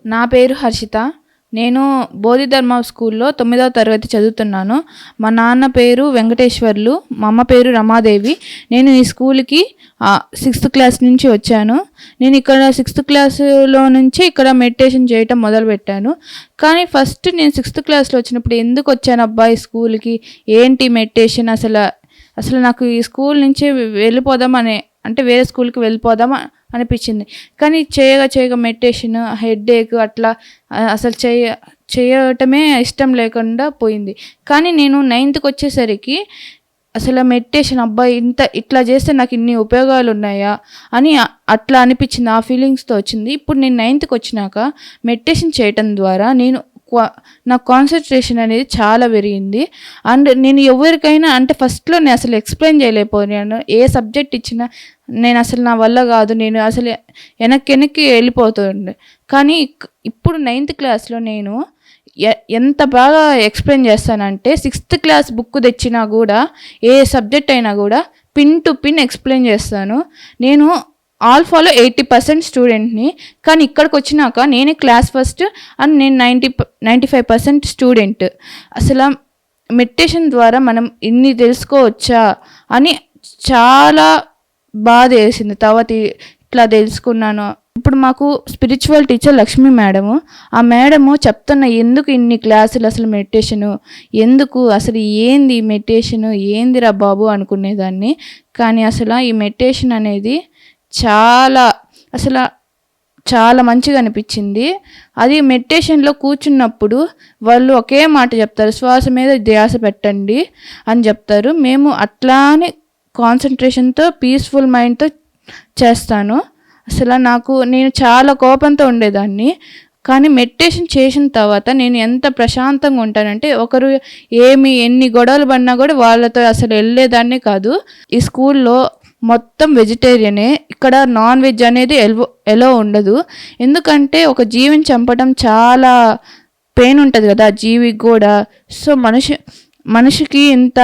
నా పేరు హర్షిత. నేను బోధిధర్మ స్కూల్లో 9వ తరగతి చదువుతున్నాను. మా నాన్న పేరు వెంకటేశ్వర్లు, మా అమ్మ పేరు రమాదేవి. నేను ఈ స్కూల్కి 6th క్లాస్ నుంచి వచ్చాను. నేను ఇక్కడ 6th క్లాసులో నుంచి ఇక్కడ మెడిటేషన్ చేయటం మొదలుపెట్టాను. కానీ ఫస్ట్ నేను 6th క్లాస్లో వచ్చినప్పుడు ఎందుకు వచ్చాను అబ్బా ఈ స్కూల్కి, ఏంటి మెడిటేషన్, అసలు నాకు ఈ స్కూల్ నుంచి వెళ్ళిపోదామని, అంటే వేరే స్కూల్కి వెళ్ళిపోదాం అనిపించింది. కానీ చేయగా మెడిటేషన్ హెడేక్ అట్లా అసలు చేయటమే ఇష్టం లేకుండా పోయింది. కానీ నేను 9th వచ్చేసరికి అసలు మెడిటేషన్ అబ్బా ఇట్లా చేస్తే నాకు ఇన్ని ఉపయోగాలు ఉన్నాయా అని అట్లా అనిపించింది. ఆ ఫీలింగ్స్తో వచ్చింది. ఇప్పుడు నేను 9th వచ్చినాక మెడిటేషన్ చేయటం ద్వారా నా కాన్సన్ట్రేషన్ అనేది చాలా పెరిగింది. అండ్ నేను ఎవరికైనా అంటే ఫస్ట్లో నేను అసలు ఎక్స్ప్లెయిన్ చేయలేకపోయాను. ఏ సబ్జెక్ట్ ఇచ్చినా నేను అసలు నా వల్ల కాదు, నేను అసలు వెనక్కి వెళ్ళిపోతుండే. కానీ ఇప్పుడు 9th క్లాస్లో నేను ఎంత బాగా ఎక్స్ప్లెయిన్ చేస్తానంటే 6th క్లాస్ బుక్ తెచ్చినా కూడా ఏ సబ్జెక్ట్ అయినా కూడా పిన్ టు పిన్ ఎక్స్ప్లెయిన్ చేస్తాను. నేను ఆల్ఫాలో 80% స్టూడెంట్ని, కానీ ఇక్కడికి వచ్చినాక నేనే క్లాస్ ఫస్ట్ అండ్ నేను 95% స్టూడెంట్. అసలు మెడిటేషన్ ద్వారా మనం ఇన్ని తెలుసుకోవచ్చా అని చాలా బాధ వేసింది. తర్వాత ఇట్లా తెలుసుకున్నాను. ఇప్పుడు మాకు స్పిరిచువల్ టీచర్ లక్ష్మీ మేడము, ఆ మేడము చెప్తున్న ఎందుకు ఇన్ని క్లాసులు, అసలు మెడిటేషను ఎందుకు, అసలు ఏంది మెడిటేషను, ఏందిరా బాబు అనుకునేదాన్ని. కానీ అసలు ఈ మెడిటేషన్ అనేది చాలా మంచిగా అనిపించింది. అది మెడిటేషన్లో కూర్చున్నప్పుడు వాళ్ళు ఒకే మాట చెప్తారు, శ్వాస మీద ధ్యాస పెట్టండి అని చెప్తారు. మేము అట్లానే కాన్సన్ట్రేషన్తో పీస్ఫుల్ మైండ్తో చేస్తాను. నేను చాలా కోపంతో ఉండేదాన్ని, కానీ మెడిటేషన్ చేసిన తర్వాత నేను ఎంత ప్రశాంతంగా ఉంటానంటే ఒకరు ఎన్ని గొడవలు పడినా కూడా వాళ్ళతో అసలు వెళ్ళేదాన్ని కాదు. ఈ స్కూల్లో మొత్తం వెజిటేరియనే, ఇక్కడ నాన్ వెజ్ అనేది ఎలో ఉండదు. ఎందుకంటే ఒక జీవిని చంపడం చాలా పెయిన్ ఉంటుంది కదా జీవికి కూడా. సో మనిషికి ఇంత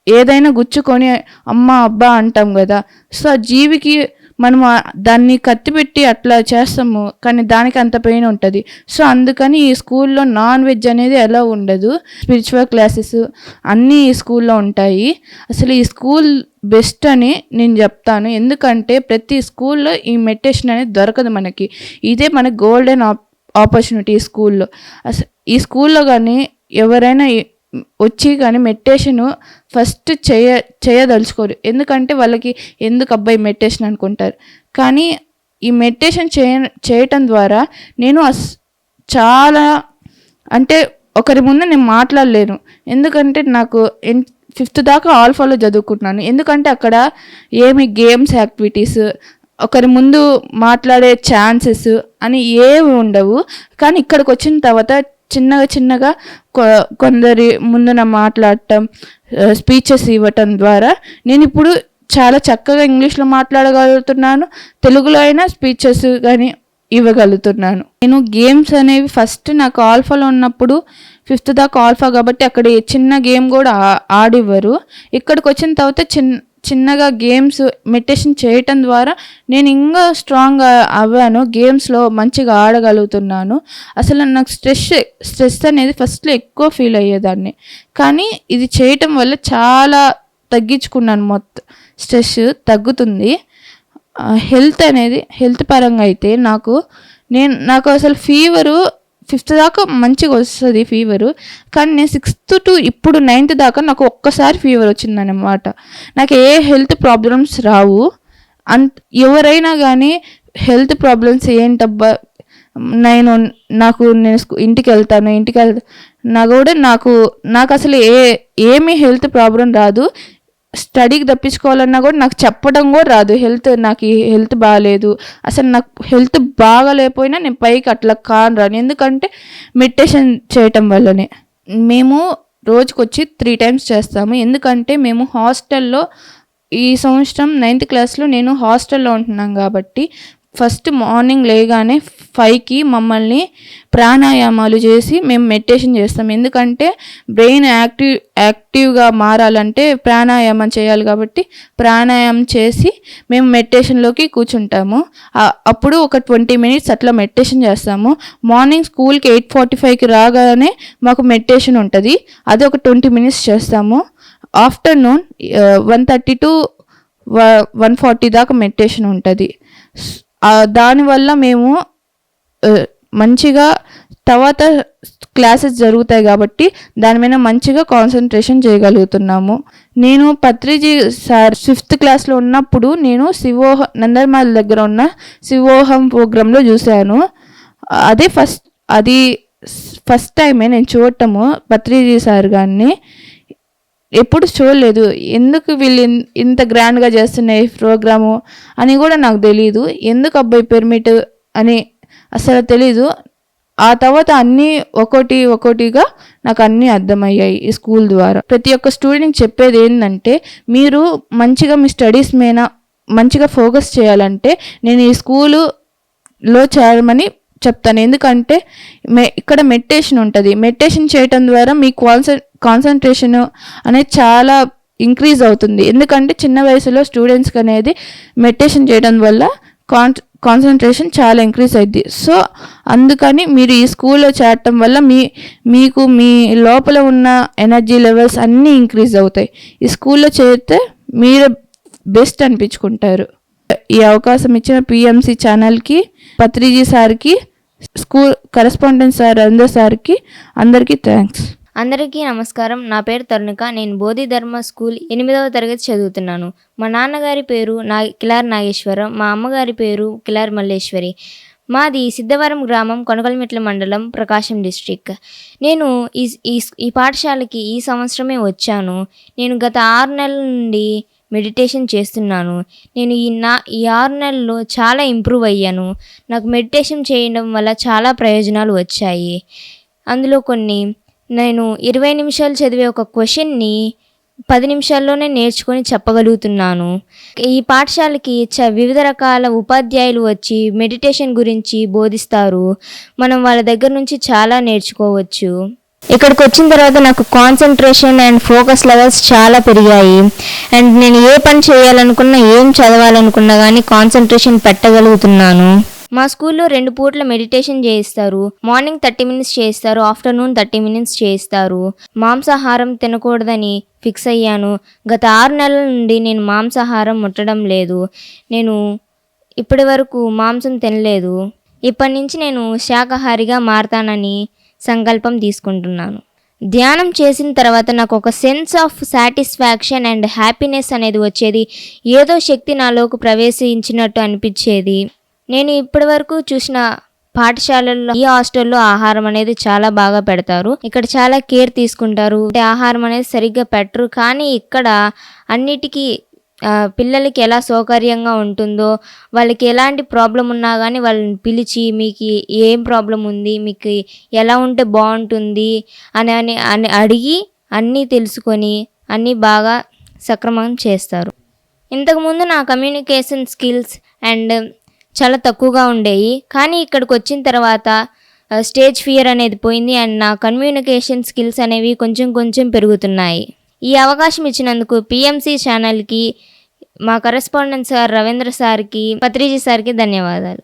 ఏదైనా గుచ్చుకొని అమ్మ అబ్బా అంటాం కదా. సో ఆ జీవికి మనం దాన్ని కత్తిపెట్టి అట్లా చేస్తాము, కానీ దానికి అంత పెయిన్ ఉంటుంది. సో అందుకని ఈ స్కూల్లో నాన్ వెజ్ అనేది ఎలా ఉండదు. స్పిరిచువల్ క్లాసెస్ అన్నీ ఈ స్కూల్లో ఉంటాయి. అసలు ఈ స్కూల్ బెస్ట్ అని నేను చెప్తాను. ఎందుకంటే ప్రతి స్కూల్లో ఈ మెడిటేషన్ అనేది దొరకదు మనకి. ఇదే మనకి గోల్డెన్ ఆపర్చునిటీ ఈ స్కూల్లో. ఈ స్కూల్లో కానీ ఎవరైనా వచ్చి కానీ మెడిటేషను ఫస్ట్ చేయదలుచుకోరు. ఎందుకంటే వాళ్ళకి ఎందుకు అబ్బాయి మెడిటేషన్ అనుకుంటారు. కానీ ఈ మెడిటేషన్ చేయటం ద్వారా నేను చాలా అంటే ఒకరి ముందు నేను మాట్లాడలేను. ఎందుకంటే నాకు 5th దాకా ఆల్ఫాలో చదువుకుంటున్నాను. ఎందుకంటే అక్కడ ఏమి గేమ్స్ యాక్టివిటీస్, ఒకరి ముందు మాట్లాడే ఛాన్సెస్ అని ఏమి ఉండవు. కానీ ఇక్కడికి వచ్చిన తర్వాత చిన్నగా కొందరి ముందున మాట్లాడటం, స్పీచెస్ ఇవ్వటం ద్వారా నేను ఇప్పుడు చాలా చక్కగా ఇంగ్లీష్లో మాట్లాడగలుగుతున్నాను, తెలుగులో అయినా స్పీచెస్ కానీ ఇవ్వగలుగుతున్నాను. నేను గేమ్స్ అనేవి ఫస్ట్ నాకు ఆల్ఫాలో ఉన్నప్పుడు 5th దాకా ఆల్ఫా కాబట్టి అక్కడ చిన్న గేమ్ కూడా ఆడివ్వరు. ఇక్కడికి వచ్చిన తర్వాత చిన్నగా గేమ్స్ మెడిటేషన్ చేయటం ద్వారా నేను ఇంకా స్ట్రాంగ్ అవ్వాను, గేమ్స్లో మంచిగా ఆడగలుగుతున్నాను. అసలు నాకు స్ట్రెస్ అనేది ఫస్ట్లో ఎక్కువ ఫీల్ అయ్యేదాన్ని, కానీ ఇది చేయటం వల్ల చాలా తగ్గించుకున్నాను. మొత్తం స్ట్రెస్ తగ్గుతుంది. హెల్త్ పరంగా అయితే నాకు అసలు ఫీవరు 5th దాకా మంచిగా వస్తుంది ఫీవరు, కానీ నేను 6th to ఇప్పుడు 9th దాకా నాకు ఒక్కసారి ఫీవర్ వచ్చిందన్నమాట. నాకు ఏ హెల్త్ ప్రాబ్లమ్స్ రావు. ఎవరైనా కానీ హెల్త్ ప్రాబ్లమ్స్ ఏంటబ్బా, నేను ఇంటికి వెళ్తాను నా కూడా నాకు అసలు ఏమీ హెల్త్ ప్రాబ్లం రాదు. స్టడీకి తప్పించుకోవాలన్నా కూడా నాకు చెప్పడం కూడా రాదు. నాకు హెల్త్ బాగాలేదు, అసలు నాకు హెల్త్ బాగాలేకపోయినా నేను పైకి అట్లా రాను. ఎందుకంటే మెడిటేషన్ చేయటం వల్లనే. మేము రోజుకొచ్చి 3 times చేస్తాము. ఎందుకంటే మేము హాస్టల్లో ఈ సంవత్సరం 9th క్లాస్లో నేను హాస్టల్లో ఉంటున్నాం కాబట్టి ఫస్ట్ మార్నింగ్ లేగానే 5కి మమ్మల్ని ప్రాణాయామాలు చేసి మేము మెడిటేషన్ చేస్తాం. ఎందుకంటే బ్రెయిన్ యాక్టివ్గా మారాలంటే ప్రాణాయామం చేయాలి కాబట్టి ప్రాణాయామం చేసి మేము మెడిటేషన్లోకి కూర్చుంటాము. అప్పుడు ఒక 20 మినిట్స్ అట్లా మెడిటేషన్ చేస్తాము. మార్నింగ్ స్కూల్కి 8:45కి రాగానే మాకు మెడిటేషన్ ఉంటుంది, అది ఒక 20 మినిట్స్ చేస్తాము. ఆఫ్టర్నూన్ 1:30 to 1:40 దాకా మెడిటేషన్ ఉంటుంది. దానివల్ల మేము మంచిగా తర్వాత క్లాసెస్ జరుగుతాయి కాబట్టి దాని మీద మంచిగా కాన్సన్ట్రేషన్ చేయగలుగుతున్నాము. నేను పత్రిజీ సార్ 5th క్లాస్లో ఉన్నప్పుడు నేను నందర్మాల దగ్గర ఉన్న శివోహం ప్రోగ్రాంలో చూశాను. అది ఫస్ట్ టైమే నేను చూడటము పత్రిజీ సార్ గారిని. ఎప్పుడు చూడలేదు. ఎందుకు వీళ్ళు ఇంత గ్రాండ్గా చేస్తున్నాయి ప్రోగ్రాము అని కూడా నాకు తెలీదు. ఎందుకు అబ్బాయి పిరమిడ్ అని అసలు తెలీదు. ఆ తర్వాత అన్నీ ఒక్కొక్కటిగా నాకు అన్నీ అర్థమయ్యాయి ఈ స్కూల్ ద్వారా. ప్రతి ఒక్క స్టూడెంట్కి చెప్పేది ఏంటంటే, మీరు మంచిగా మీ స్టడీస్ మీద మంచిగా ఫోకస్ చేయాలంటే నేను ఈ స్కూలులో చేరమని చెప్తాను. ఎందుకంటే ఇక్కడ మెడిటేషన్ ఉంటుంది. మెడిటేషన్ చేయటం ద్వారా మీ కాన్సన్ట్రేషన్ అనేది చాలా ఇంక్రీజ్ అవుతుంది. ఎందుకంటే చిన్న వయసులో స్టూడెంట్స్కి అనేది మెడిటేషన్ చేయడం వల్ల కాన్సన్ట్రేషన్ చాలా ఇంక్రీజ్ అవుద్ది. సో అందుకని మీరు ఈ స్కూల్లో చేరటం వల్ల మీకు మీ లోపల ఉన్న ఎనర్జీ లెవెల్స్ అన్నీ ఇంక్రీజ్ అవుతాయి. ఈ స్కూల్లో చేరితే మీరు బెస్ట్ అనిపించుకుంటారు. ఈ అవకాశం ఇచ్చిన పిఎంసి ఛానల్కి, పత్రిజీ సార్కి, స్కూల్ కరెస్పాండెంట్ సార్ రవీంద్ర సార్కి అందరికీ థ్యాంక్స్. అందరికీ నమస్కారం. నా పేరు తరుణిక. నేను బోధిధర్మ స్కూల్ 8వ తరగతి చదువుతున్నాను. మా నాన్నగారి పేరు కిలార్ నాగేశ్వరం, మా అమ్మగారి పేరు కిలార్ మల్లేశ్వరి. మాది సిద్ధవరం గ్రామం, కొనకల్మెట్ల మండలం, ప్రకాశం డిస్ట్రిక్ట్. నేను ఈ పాఠశాలకి ఈ సంవత్సరమే వచ్చాను. నేను గత 6 నెలల నుండి మెడిటేషన్ చేస్తున్నాను. నేను ఈ 6 నెలల్లో చాలా ఇంప్రూవ్ అయ్యాను. నాకు మెడిటేషన్ చేయడం వల్ల చాలా ప్రయోజనాలు వచ్చాయి. అందులో కొన్ని, నేను 20 నిమిషాలు చదివే ఒక క్వశ్చన్ని 10 నిమిషాల్లోనే నేర్చుకొని చెప్పగలుగుతున్నాను. ఈ పాఠశాలకి వివిధ రకాల ఉపాధ్యాయులు వచ్చి మెడిటేషన్ గురించి బోధిస్తారు. మనం వాళ్ళ దగ్గర నుంచి చాలా నేర్చుకోవచ్చు. ఇక్కడికి వచ్చిన తర్వాత నాకు కాన్సన్ట్రేషన్ అండ్ ఫోకస్ లెవెల్స్ చాలా పెరిగాయి. అండ్ నేను ఏ పని చేయాలనుకున్నా, ఏం చదవాలనుకున్నా కానీ కాన్సన్ట్రేషన్ పెట్టగలుగుతున్నాను. మా స్కూల్లో 2 పూట్ల మెడిటేషన్ చేయిస్తారు. మార్నింగ్ 30 మినిట్స్ చేయిస్తారు, ఆఫ్టర్నూన్ 30 మినిట్స్ చేయిస్తారు. మాంసాహారం తినకూడదని ఫిక్స్ అయ్యాను. గత 6 నెలల నుండి నేను మాంసాహారం ముట్టడం లేదు. నేను ఇప్పటి వరకు మాంసం తినలేదు. ఇప్పటి నుంచి నేను శాకాహారిగా మారతానని సంకల్పం తీసుకుంటున్నాను. ధ్యానం చేసిన తర్వాత నాకు ఒక sense of satisfaction and happiness అనేది వచ్చేది. ఏదో శక్తి నాలోకి ప్రవేశించినట్టు అనిపించేది. నేను ఇప్పటి వరకు చూసిన పాఠశాలల్లో ఈ హాస్టల్లో ఆహారం అనేది చాలా బాగా పెడతారు. ఇక్కడ చాలా కేర్ తీసుకుంటారు. ఆహారం అనేది సరిగ్గా పెట్టరు. కానీ ఇక్కడ అన్నిటికీ పిల్లలకి ఎలా సౌకర్యంగా ఉంటుందో, వాళ్ళకి ఎలాంటి ప్రాబ్లం ఉన్నా కానీ వాళ్ళని పిలిచి మీకు ఏం ప్రాబ్లం ఉంది, మీకు ఎలా ఉంటే బాగుంటుంది అని అడిగి అన్నీ తెలుసుకొని అన్నీ బాగా సక్రమం చేస్తారు. ఇంతకుముందు నా కమ్యూనికేషన్ స్కిల్స్ అండ్ చాలా తక్కువగా ఉండేవి. కానీ ఇక్కడికి వచ్చిన తర్వాత స్టేజ్ ఫియర్ అనేది పోయింది అండ్ నా కమ్యూనికేషన్ స్కిల్స్ అనేవి కొంచెం పెరుగుతున్నాయి. ఈ అవకాశం ఇచ్చినందుకు పిఎంసి ఛానల్కి, మా కరెస్పాండెంట్ సార్ రవీంద్ర సార్కి, పత్రిజీ సార్కి ధన్యవాదాలు.